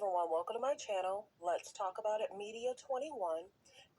everyone, welcome to my channel. Let's talk about it Media 21.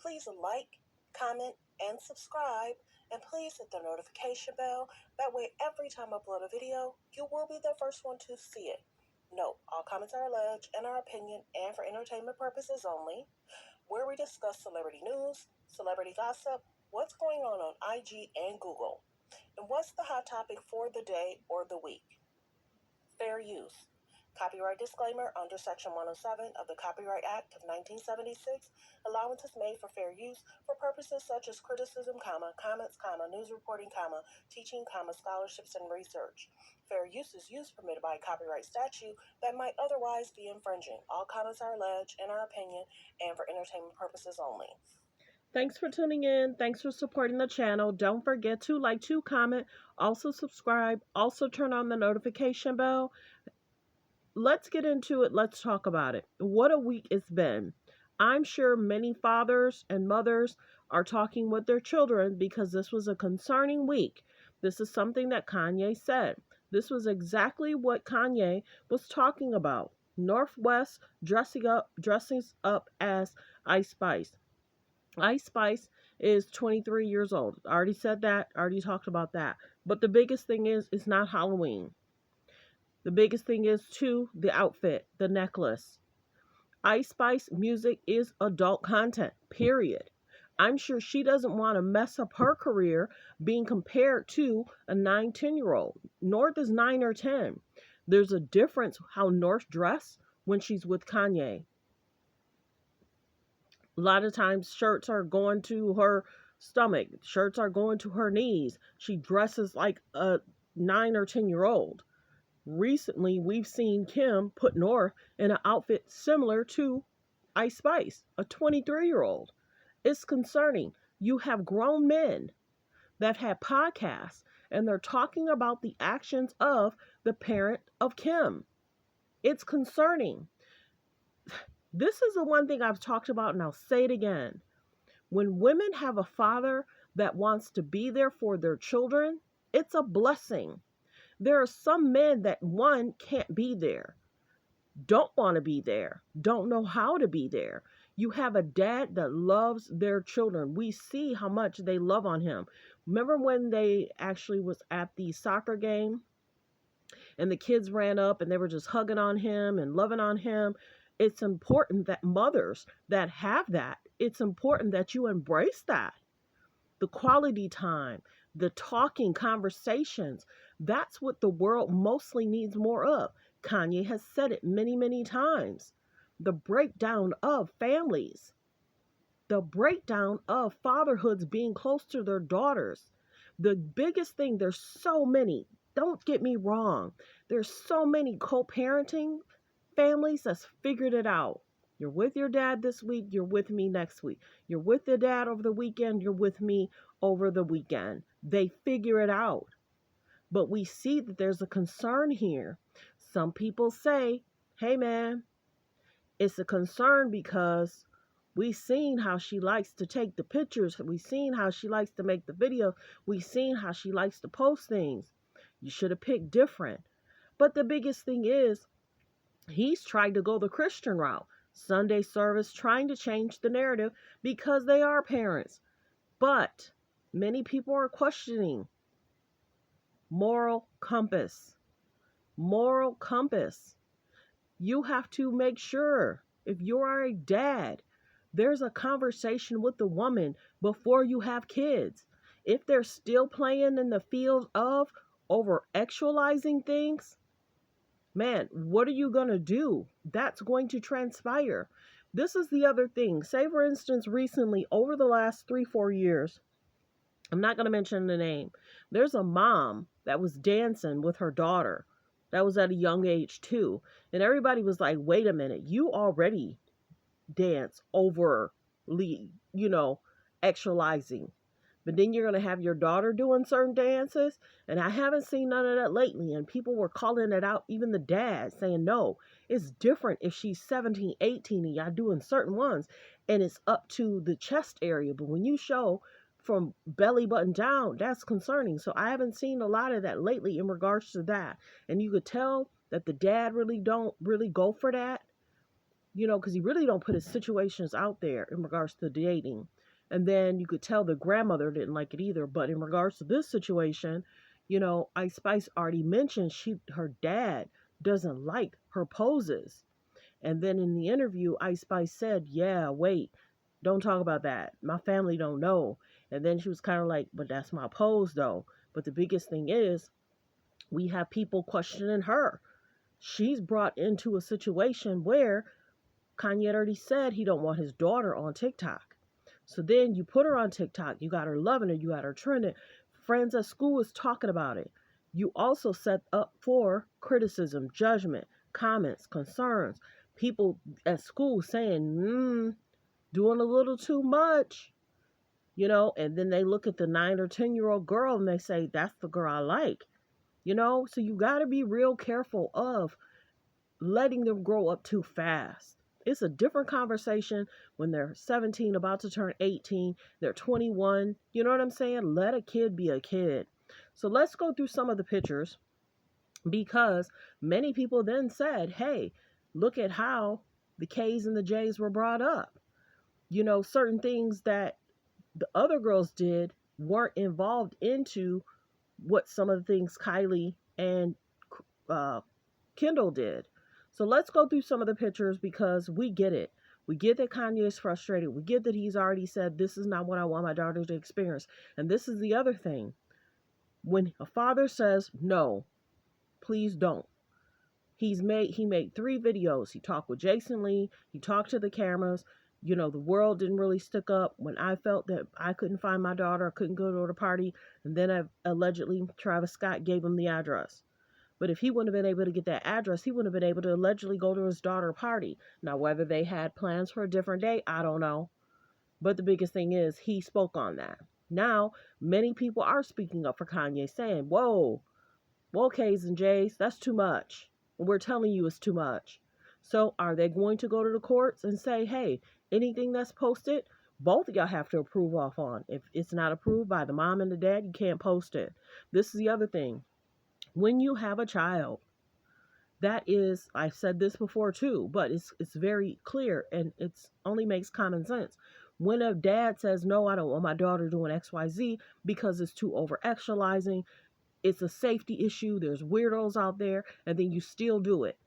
Please like, comment, and subscribe, and please hit the notification bell. That way, every time I upload a video, you will be the first one to see it. Note, all comments are alleged in our opinion and for entertainment purposes only, where we discuss celebrity news, celebrity gossip, what's going on IG and Google, and what's the hot topic for the day or the week. Fair use. Copyright disclaimer under Section 107 of the Copyright Act of 1976. Allowance is made for fair use for purposes such as criticism, comments, news reporting, teaching, scholarships, and research. Fair use is use permitted by copyright statute that might otherwise be infringing. All comments are alleged in our opinion and for entertainment purposes only. Thanks for tuning in. Thanks for supporting the channel. Don't forget to like, to comment, also subscribe, also turn on the notification bell. Let's get into it. Let's talk about it. What a week it's been. I'm sure many fathers and mothers are talking with their children because this was a concerning week. This is something that Kanye said. This was exactly what Kanye was talking about. Northwest dressing up as Ice Spice. Ice Spice is 23 years old. I already said that. I already talked about that. But the biggest thing is, it's not Halloween. The biggest thing is, too, the outfit, the necklace. Ice Spice music is adult content, period. I'm sure she doesn't want to mess up her career being compared to a 9-10-year-old. North is 9 or 10. There's a difference how North dress when she's with Kanye. A lot of times shirts are going to her stomach. Shirts are going to her knees. She dresses like a 9 or 10-year-old. Recently, we've seen Kim put North in an outfit similar to Ice Spice, a 23-year-old. It's concerning. You have grown men that have podcasts, and they're talking about the actions of the parent of Kim. It's concerning. This is the one thing I've talked about, and I'll say it again. When women have a father that wants to be there for their children, it's a blessing. There are some men that, one, can't be there, don't want to be there, don't know how to be there. You have a dad that loves their children. We see how much they love on him. Remember when they actually was at the soccer game and the kids ran up and they were just hugging on him and loving on him? It's important that mothers that have that, it's important that you embrace that. The quality time, the talking conversations, that's what the world mostly needs more of. Kanye has said it many, many times. The breakdown of families, the breakdown of fatherhoods being close to their daughters. The biggest thing, there's so many, don't get me wrong, there's so many co-parenting families that's figured it out. You're with your dad this week, you're with me next week. You're with the dad over the weekend, you're with me over the weekend. They figure it out. But we see that there's a concern here. Some people say, hey man, it's a concern because we've seen how she likes to take the pictures. We've seen how she likes to make the video. We've seen how she likes to post things. You should have picked different. But the biggest thing is, he's trying to go the Christian route. Sunday service, trying to change the narrative because they are parents. But many people are questioning moral compass. Moral compass. You have to make sure, if you are a dad, there's a conversation with the woman before you have kids. If they're still playing in the field of over actualizing things, man, what are you going to do? That's going to transpire. This is the other thing. Say, for instance, recently, over the last 3-4 years, I'm not going to mention the name, there's a mom that was dancing with her daughter. That was at a young age, too. And everybody was like, wait a minute, you already dance overly, actualizing. But then you're going to have your daughter doing certain dances. And I haven't seen none of that lately. And people were calling it out, even the dad, saying, no, it's different if she's 17, 18 and y'all doing certain ones. And it's up to the chest area. But when you show from belly button down, that's concerning. So I haven't seen a lot of that lately in regards to that. And you could tell that the dad really don't really go for that. because he really don't put his situations out there in regards to dating. And then you could tell the grandmother didn't like it either. But in regards to this situation, Ice Spice already mentioned her dad doesn't like her poses. And then in the interview, Ice Spice said, "Yeah, wait, don't talk about that. My family don't know." And then she was kind of like, "But that's my pose, though." But the biggest thing is, we have people questioning her. She's brought into a situation where Kanye already said he don't want his daughter on TikTok. So then you put her on TikTok, you got her loving it, you got her trending. Friends at school is talking about it. You also set up for criticism, judgment, comments, concerns. People at school saying, doing a little too much, and then they look at the 9 or 10-year-old girl and they say, that's the girl I like, So you got to be real careful of letting them grow up too fast. It's a different conversation when they're 17, about to turn 18, they're 21. You know what I'm saying? Let a kid be a kid. So let's go through some of the pictures, because many people then said, hey, look at how the K's and the J's were brought up. Certain things that the other girls did weren't involved into what some of the things Kylie and uh, Kendall did. So let's go through some of the pictures, because we get it. We get that Kanye is frustrated. We get that he's already said, this is not what I want my daughter to experience. And this is the other thing. When a father says, no, please don't. He made 3 videos. He talked with Jason Lee. He talked to the cameras. The world didn't really stick up when I felt that I couldn't find my daughter. I couldn't go to the party. And then allegedly Travis Scott gave him the address. But if he wouldn't have been able to get that address, he wouldn't have been able to allegedly go to his daughter's party. Now, whether they had plans for a different day, I don't know. But the biggest thing is he spoke on that. Now, many people are speaking up for Kanye, saying, whoa, K's and J's, that's too much. We're telling you it's too much. So are they going to go to the courts and say, hey, anything that's posted, both of y'all have to approve off on. If it's not approved by the mom and the dad, you can't post it. This is the other thing. When you have a child, that is, I've said this before too, but it's very clear, and it's only makes common sense. When a dad says, no, I don't want my daughter doing XYZ because it's too over actualizing, it's a safety issue, there's weirdos out there, and then you still do it.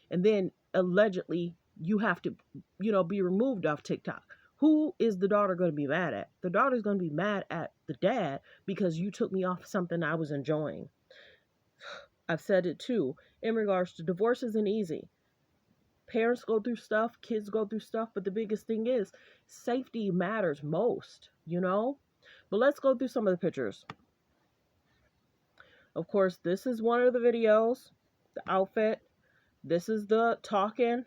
And then allegedly you have to, be removed off TikTok. Who is the daughter going to be mad at? The daughter's going to be mad at the dad because you took me off something I was enjoying. I've said it too. In regards to divorce isn't easy. Parents go through stuff, kids go through stuff, but the biggest thing is safety matters most, But let's go through some of the pictures. Of course, this is one of the videos, the outfit. This is the talking.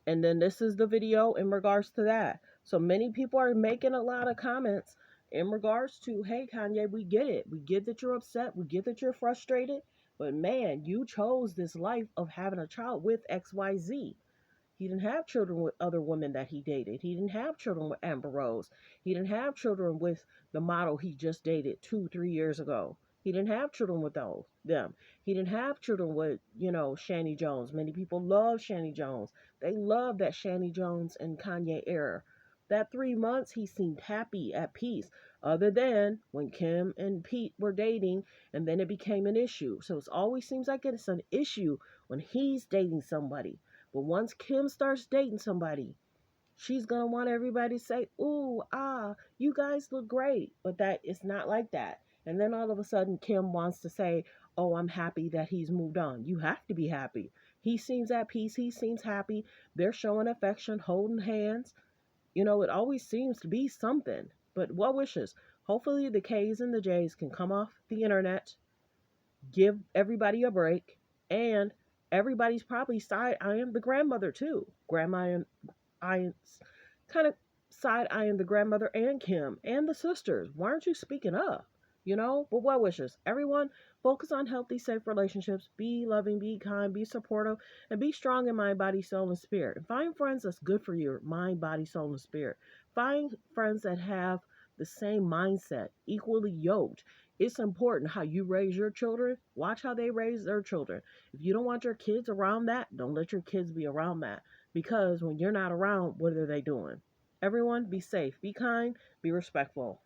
And then this is the video in regards to that. So many people are making a lot of comments in regards to, hey, Kanye, we get it. We get that you're upset. We get that you're frustrated. But man, you chose this life of having a child with XYZ. He didn't have children with other women that he dated. He didn't have children with Amber Rose. He didn't have children with the model he just dated 2-3 years ago. He didn't have children with them. He didn't have children with, Shani Jones. Many people love Shani Jones. They love that Shani Jones and Kanye era. That 3 months, he seemed happy, at peace, other than when Kim and Pete were dating, and then it became an issue. So it always seems like it's an issue when he's dating somebody. But once Kim starts dating somebody, she's going to want everybody to say, ooh, you guys look great. But that it's not like that. And then all of a sudden, Kim wants to say, oh, I'm happy that he's moved on. You have to be happy. He seems at peace. He seems happy. They're showing affection, holding hands. It always seems to be something. But what wishes? Hopefully the K's and the J's can come off the internet, give everybody a break, and everybody's probably side-eyeing the grandmother too. Grandma and kind of side-eyeing the grandmother and Kim and the sisters. Why aren't you speaking up? But what wishes? Everyone, focus on healthy, safe relationships. Be loving, be kind, be supportive, and be strong in mind, body, soul, and spirit. And find friends that's good for your mind, body, soul, and spirit. Find friends that have the same mindset, equally yoked. It's important how you raise your children. Watch how they raise their children. If you don't want your kids around that, don't let your kids be around that. Because when you're not around, what are they doing? Everyone, be safe, be kind, be respectful.